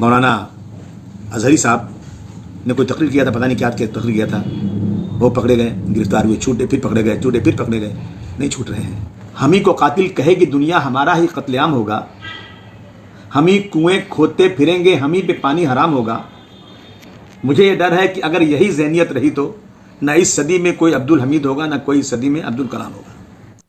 मौलाना अजहरी साहब ने कोई तकरीर किया था, पता नहीं क्या तकरीर किया था, वो पकड़े गए, गिरफ्तार हुए, छूटे, फिर पकड़े गए, छूटे, फिर पकड़े गए, नहीं छूट रहे हैं। हम ही को कातिल कहे कि दुनिया हमारा ही कत्लेआम होगा, हम ही कुएं खोदते फिरेंगे, हम ही पे पानी हराम होगा। मुझे ये डर है कि अगर यही ज़हनियत रही तो न इस सदी में कोई अब्दुल हमीद होगा, न कोई सदी में अब्दुल कलाम होगा।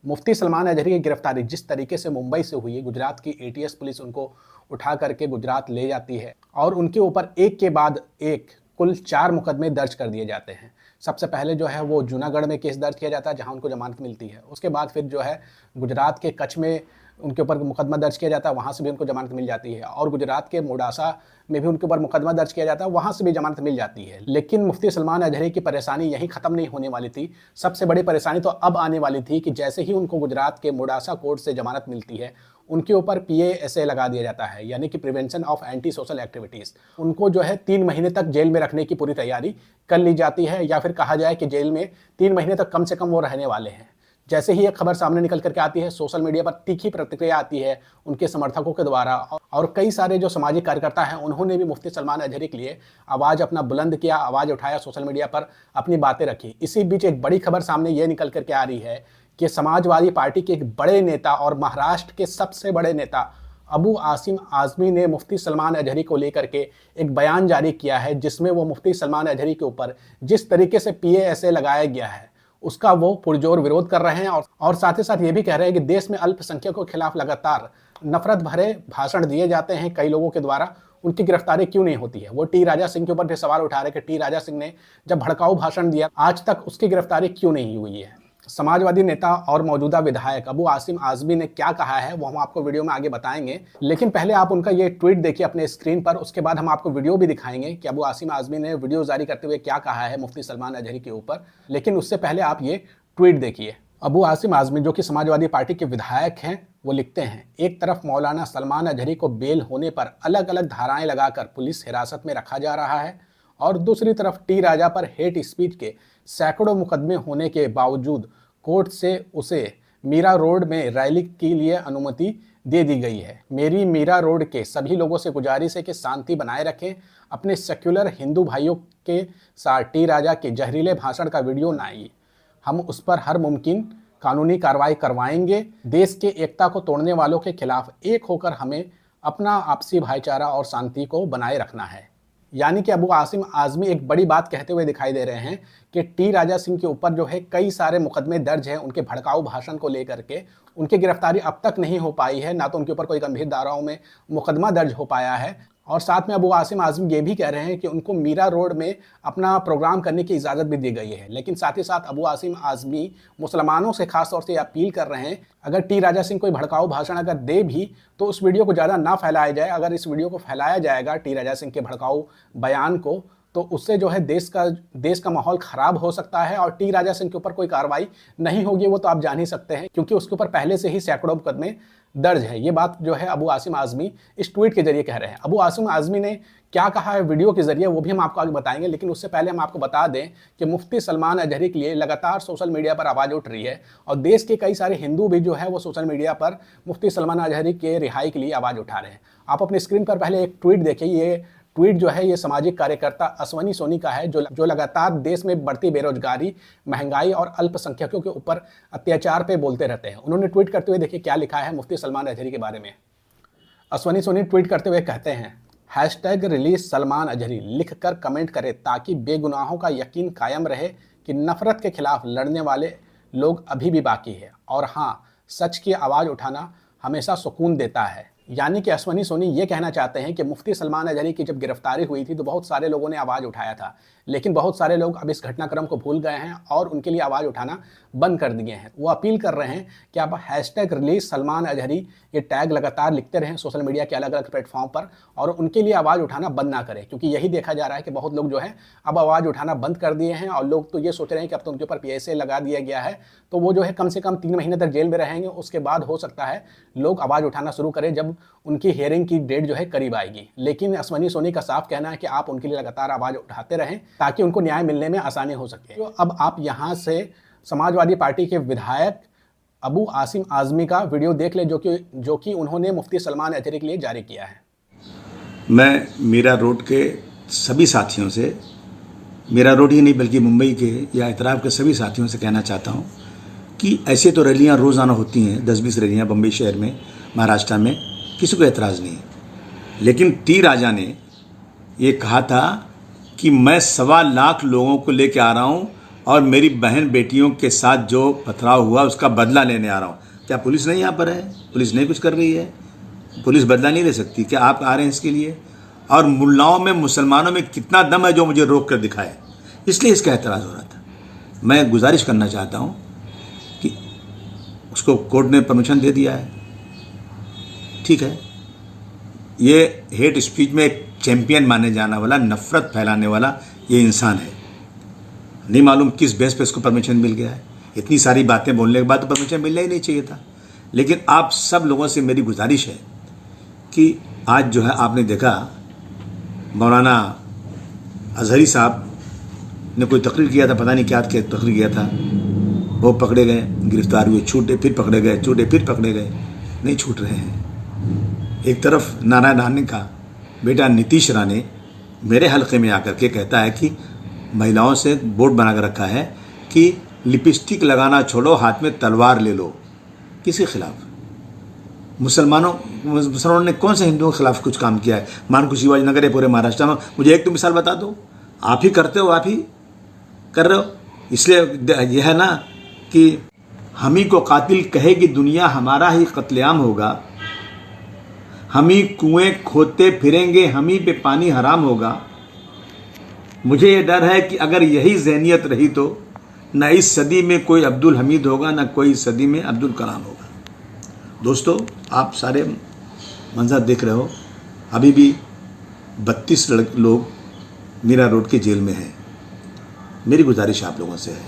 मुफ्ती सलमान अजहरी की गिरफ्तारी जिस तरीके से मुंबई से हुई, गुजरात की एटीएस पुलिस उनको उठा करके गुजरात ले जाती है और उनके ऊपर एक के बाद एक कुल 4 मुकदमे दर्ज कर दिए जाते हैं। सबसे पहले जो है वो जूनागढ़ में केस दर्ज किया जाता है जहां उनको जमानत मिलती है। उसके बाद फिर जो है गुजरात के कच्छ में उनके ऊपर मुकदमा दर्ज किया जाता है, वहाँ से भी उनको जमानत मिल जाती है। और गुजरात के मोडासा में भी उनके ऊपर मुकदमा दर्ज किया जाता है, वहाँ से भी जमानत मिल जाती है। लेकिन मुफ्ती सलमान अजहरी की परेशानी यहीं ख़त्म नहीं होने वाली थी। सबसे बड़ी परेशानी तो अब आने वाली थी कि जैसे ही उनको गुजरात के मोडासा कोर्ट से जमानत मिलती है, उनके ऊपर PASA लगा दिया जाता है, यानी कि prevention of anti social activities. उनको जो है 3 महीने तक जेल में रखने की पूरी तैयारी कर ली जाती है, या फिर कहा जाए कि जेल में 3 महीने तक कम से कम वो रहने वाले हैं। जैसे ही एक खबर सामने निकल करके आती है, सोशल मीडिया पर तीखी प्रतिक्रिया आती है उनके समर्थकों के द्वारा, और कई सारे जो सामाजिक कार्यकर्ता हैं उन्होंने भी मुफ्ती सलमान अजहरी के लिए आवाज़ अपना बुलंद किया, आवाज़ उठाया, सोशल मीडिया पर अपनी बातें रखी। इसी बीच एक बड़ी खबर सामने ये निकल करके आ रही है कि समाजवादी पार्टी के एक बड़े नेता और महाराष्ट्र के सबसे बड़े नेता अबू आसिम आज़मी ने मुफ्ती सलमान अजहरी को लेकर के एक बयान जारी किया है, जिसमें वो मुफ्ती सलमान अजहरी के ऊपर जिस तरीके से PASA लगाया गया है उसका वो पुरजोर विरोध कर रहे हैं, और साथ ही साथ ये भी कह रहे हैं कि देश में अल्पसंख्यकों के खिलाफ लगातार नफरत भरे भाषण दिए जाते हैं कई लोगों के द्वारा, उनकी गिरफ्तारी क्यों नहीं होती है। वो टी राजा सिंह के ऊपर भी सवाल उठा रहे कि टी राजा सिंह ने जब भड़काऊ भाषण दिया, आज तक उसकी गिरफ्तारी क्यों नहीं हुई है। समाजवादी नेता और मौजूदा विधायक अबू आसिम आज़मी ने क्या कहा है वो हम आपको वीडियो में आगे बताएंगे, लेकिन पहले आप उनका ये ट्वीट देखिए अपने स्क्रीन पर। उसके बाद हम आपको वीडियो भी दिखाएंगे कि अबू आसिम आज़मी ने वीडियो जारी करते हुए क्या कहा है मुफ्ती सलमान अजहरी के ऊपर। लेकिन उससे पहले आप ये ट्वीट देखिए। अबू आसिम आज़मी जो कि समाजवादी पार्टी के विधायक हैं, वो लिखते हैं, एक तरफ मौलाना सलमान अजहरी को बेल होने पर अलग अलग धाराएं लगाकर पुलिस हिरासत में रखा जा रहा है, और दूसरी तरफ टी राजा पर हेट स्पीच के सैकड़ों मुकदमे होने के बावजूद कोर्ट से उसे मीरा रोड में रैली के लिए अनुमति दे दी गई है। मेरी मीरा रोड के सभी लोगों से गुजारिश है कि शांति बनाए रखें, अपने सेक्युलर हिंदू भाइयों के साथ टी राजा के जहरीले भाषण का वीडियो लाइए, हम उस पर हर मुमकिन कानूनी कार्रवाई करवाएंगे। देश के एकता को तोड़ने वालों के खिलाफ एक होकर हमें अपना आपसी भाईचारा और शांति को बनाए रखना है। यानी कि अबू आसिम आज़मी एक बड़ी बात कहते हुए दिखाई दे रहे हैं कि टी राजा सिंह के ऊपर जो है कई सारे मुकदमे दर्ज हैं उनके भड़काऊ भाषण को लेकर के। उनकी गिरफ्तारी अब तक नहीं हो पाई है, ना तो उनके ऊपर कोई गंभीर धाराओं में मुकदमा दर्ज हो पाया है। और साथ में अबू आसिम आज़मी ये भी कह रहे हैं कि उनको मीरा रोड में अपना प्रोग्राम करने की इजाज़त भी दी गई है। लेकिन साथ ही साथ अबू आसिम आज़मी मुसलमानों से खास तौर से अपील कर रहे हैं, अगर टी राजा सिंह कोई भड़काऊ भाषण अगर दे भी तो उस वीडियो को ज़्यादा ना फैलाया जाए। अगर इस वीडियो को फैलाया जाएगा टी राजा सिंह के भड़काऊ बयान को, तो उससे जो है देश का माहौल ख़राब हो सकता है, और टी राजा सिंह के ऊपर कोई कार्रवाई नहीं होगी, वो तो आप जान ही सकते हैं, क्योंकि उसके ऊपर पहले से ही सैकड़ों मुकदमे दर्ज है। ये बात जो है अबू आसिम आज़मी इस ट्वीट के जरिए कह रहे हैं। अबू आसिम आज़मी ने क्या कहा है वीडियो के जरिए वो भी हम आपको आगे बताएंगे, लेकिन उससे पहले हम आपको बता दें कि मुफ्ती सलमान अजहरी के लिए लगातार सोशल मीडिया पर आवाज़ उठ रही है, और देश के कई सारे हिंदू भी जो है वो सोशल मीडिया पर मुफ्ती सलमान अजहरी के रिहाई के लिए आवाज़ उठा रहे हैं। आप अपनी स्क्रीन पर पहले एक ट्वीट देखिए। ये ट्वीट जो है ये सामाजिक कार्यकर्ता अश्वनी सोनी का है, जो लगातार देश में बढ़ती बेरोजगारी, महंगाई और अल्पसंख्यकों के ऊपर अत्याचार पे बोलते रहते हैं। उन्होंने ट्वीट करते हुए देखिए क्या लिखा है मुफ्ती सलमान अजहरी के बारे में। अश्वनी सोनी ट्वीट करते हुए कहते हैं, #रिलीज सलमान अजहरी लिखकर कमेंट करें ताकि बेगुनाहों का यकीन कायम रहे कि नफरत के खिलाफ लड़ने वाले लोग अभी भी बाकी है, और हाँ, सच की आवाज़ उठाना हमेशा सुकून देता है। यानी कि अश्वनी सोनी ये कहना चाहते हैं कि मुफ्ती सलमान अजहरी की जब गिरफ्तारी हुई थी तो बहुत सारे लोगों ने आवाज़ उठाया था, लेकिन बहुत सारे लोग अब इस घटनाक्रम को भूल गए हैं और उनके लिए आवाज़ उठाना बंद कर दिए हैं। वो अपील कर रहे हैं कि आप #रिलीज सलमान अजहरी ये टैग लगातार लिखते रहें सोशल मीडिया के अलग अलग प्लेटफॉर्म पर, और उनके लिए आवाज़ उठाना बंद ना करें, क्योंकि यही देखा जा रहा है कि बहुत लोग जो है अब आवाज़ उठाना बंद कर दिए हैं, और लोग तो ये सोच रहे हैं कि अब तो उनके ऊपर PASA लगा दिया गया है तो वो जो है कम से कम 3 महीने तक जेल में रहेंगे। उसके बाद हो सकता है लोग आवाज़ उठाना शुरू करें जब उनकी हियरिंग की डेट जो है करीब आएगी। लेकिन अश्वनी सोनी का साफ कहना है कि आप उनके लिए लगातार आवाज़ उठाते रहें ताकि उनको न्याय मिलने में आसानी हो सके। तो अब आप यहाँ से समाजवादी पार्टी के विधायक अबू आसिम आज़मी का वीडियो देख ले, जो कि उन्होंने मुफ्ती सलमान अजहरी के लिए जारी किया है। मैं मीरा रोड के सभी साथियों से, मीरा रोड ही नहीं बल्कि मुंबई के या इतराब के सभी साथियों से कहना चाहता हूँ कि ऐसे तो रैलियाँ रोज़ाना होती हैं, 10-20 रैलियाँ बम्बई शहर में, महाराष्ट्र में, किसी को एतराज़ नहीं है। लेकिन टी राजा ने ये कहा था कि मैं 1.25 लाख लोगों को लेके आ रहा हूँ और मेरी बहन बेटियों के साथ जो पथराव हुआ उसका बदला लेने आ रहा हूँ। क्या पुलिस नहीं यहाँ पर है? पुलिस नहीं कुछ कर रही है? पुलिस बदला नहीं ले सकती? क्या आप आ रहे हैं इसके लिए? और मुल्लाओं में, मुसलमानों में कितना दम है जो मुझे रोक कर दिखाए, इसलिए इसका एतराज़ हो रहा था। मैं गुजारिश करना चाहता हूँ कि उसको कोर्ट ने परमिशन दे दिया है, ठीक है। ये हेट स्पीच में एक चैंपियन माने जाने वाला, नफरत फैलाने वाला ये इंसान है। नहीं मालूम किस बेस पे इसको परमिशन मिल गया है। इतनी सारी बातें बोलने के बाद तो परमिशन मिलना ही नहीं चाहिए था। लेकिन आप सब लोगों से मेरी गुजारिश है कि आज जो है आपने देखा मौलाना अजहरी साहब ने कोई तकरीर किया था, पता नहीं क्या तकरीर किया था, वो पकड़े गए, गिरफ्तार हुए, छूटे, फिर पकड़े गए, छूटे, फिर पकड़े गए, नहीं छूट रहे हैं। एक तरफ नारायण राणे का बेटा नीतीश राणे मेरे हल्के में आकर के कहता है कि महिलाओं से बोर्ड बना कर रखा है कि लिपस्टिक लगाना छोड़ो, हाथ में तलवार ले लो। किसके खिलाफ? मुसलमानों ने कौन से हिंदुओं के खिलाफ कुछ काम किया है? मानकू शिवाजी नगर है पूरे महाराष्ट्र में, मुझे एक तो मिसाल बता दो। आप ही करते हो, आप ही कर रहे हो। इसलिए यह है ना कि हम ही को कातिल कहेगी दुनिया, हमारा ही कत्लेआम होगा, हम ही कुएं खोदते फिरेंगे, हम ही पे पानी हराम होगा। मुझे ये डर है कि अगर यही ज़हनियत रही तो न इस सदी में कोई अब्दुल हमीद होगा, न कोई सदी में अब्दुल कलाम होगा। दोस्तों, आप सारे मंजर देख रहे हो, अभी भी 32 लोग मीरा रोड के जेल में हैं। मेरी गुजारिश आप लोगों से है,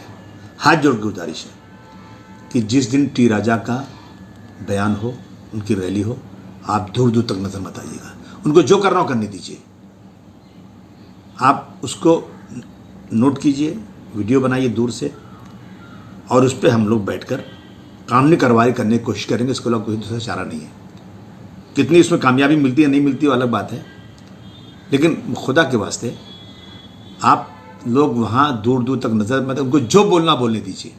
हाथ जोड़ के गुजारिश है कि जिस दिन टी राजा का बयान हो, उनकी रैली हो, आप दूर दूर तक नज़र मत आइएगा। उनको जो करना हो करने दीजिए। आप उसको नोट कीजिए, वीडियो बनाइए दूर से, और उस पर हम लोग बैठकर कानूनी कार्रवाई करने की कोशिश करेंगे। इसके अलावा कोई दूसरा चारा नहीं है। कितनी इसमें कामयाबी मिलती है नहीं मिलती वो अलग बात है, लेकिन खुदा के वास्ते आप लोग वहाँ दूर दूर तक नज़र मत, उनको जो बोलना बोलने दीजिए,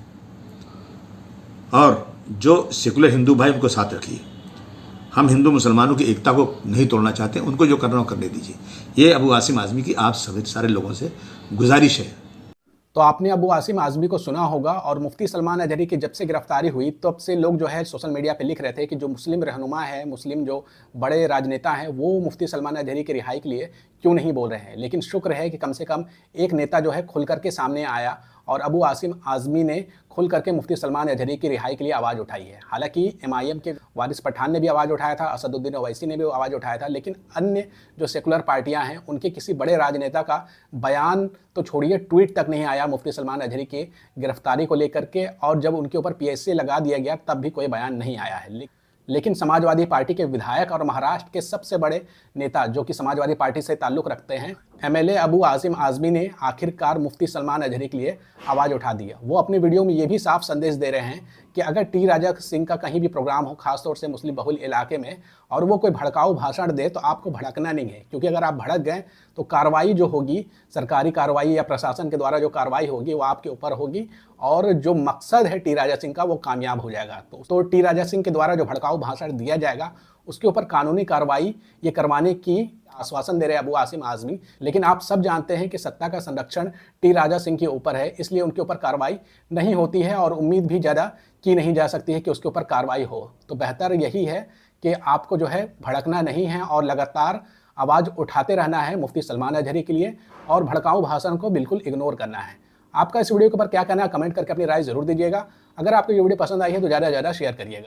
और जो सेकुलर हिंदू भाई उनको साथ रखिए। हम हिंदू मुसलमानों की एकता को नहीं तोड़ना चाहते, उनको जो करना हो करने दीजिए। ये अबू आसिम आज़मी की आप सभी सारे लोगों से गुजारिश है। तो आपने अबू आसिम आज़मी को सुना होगा, और मुफ्ती सलमान अजहरी की जब से गिरफ्तारी हुई तब से लोग जो है सोशल मीडिया पे लिख रहे थे कि जो मुस्लिम रहनुमा है, मुस्लिम जो बड़े राजनेता हैं, वो मुफ्ती सलमान अजहरी की रिहाई के लिए क्यों नहीं बोल रहे हैं। लेकिन शुक्र है कि कम से कम एक नेता जो है खुल करके सामने आया, और अबू आसिम आज़मी ने खुल करके मुफ्ती सलमान अजहरी की रिहाई के लिए आवाज़ उठाई है। हालांकि MIM के वारिस पठान ने भी आवाज़ उठाया था, असदुद्दीन ओवैसी ने भी आवाज़ उठाया था, लेकिन अन्य जो सेकुलर पार्टियां हैं उनके किसी बड़े राजनेता का बयान तो छोड़िए, ट्वीट तक नहीं आया मुफ्ती सलमान अजहरी की गिरफ्तारी को लेकर के। और जब उनके ऊपर PSA लगा दिया गया तब भी कोई बयान नहीं आया है। लेकिन समाजवादी पार्टी के विधायक और महाराष्ट्र के सबसे बड़े नेता जो कि समाजवादी पार्टी से ताल्लुक़ रखते हैं, MLA अबू आसिम आज़मी ने आखिरकार मुफ्ती सलमान अजहरी के लिए आवाज़ उठा दी है। वो अपनी वीडियो में ये भी साफ संदेश दे रहे हैं कि अगर टी राजा सिंह का कहीं भी प्रोग्राम हो, खासतौर से मुस्लिम बहुल इलाके में, और वो कोई भड़काऊ भाषण दे तो आपको भड़कना नहीं है, क्योंकि अगर आप भड़क गए तो कार्रवाई जो होगी, सरकारी कार्रवाई या प्रशासन के द्वारा जो कार्रवाई होगी वो आपके ऊपर होगी, और जो मकसद है टी राजा सिंह का वो कामयाब हो जाएगा। तो टी राजा सिंह के द्वारा जो भड़काऊ भाषण दिया जाएगा उसके ऊपर कानूनी कार्रवाई ये करवाने की आश्वासन दे रहे अबू आसिम आज़मी। लेकिन आप सब जानते हैं कि सत्ता का संरक्षण टी राजा सिंह के ऊपर है, इसलिए उनके ऊपर कार्रवाई नहीं होती है, और उम्मीद भी ज़्यादा की नहीं जा सकती है कि उसके ऊपर कार्रवाई हो। तो बेहतर यही है कि आपको जो है भड़कना नहीं है और लगातार आवाज़ उठाते रहना है मुफ्ती सलमान अजहरी के लिए, और भड़काऊ भाषण को बिल्कुल इग्नोर करना है। आपका इस वीडियो के ऊपर क्या कहना है, कमेंट करके अपनी राय जरूर दीजिएगा। अगर आपको ये वीडियो पसंद आई है तो ज़्यादा से ज़्यादा शेयर करिएगा।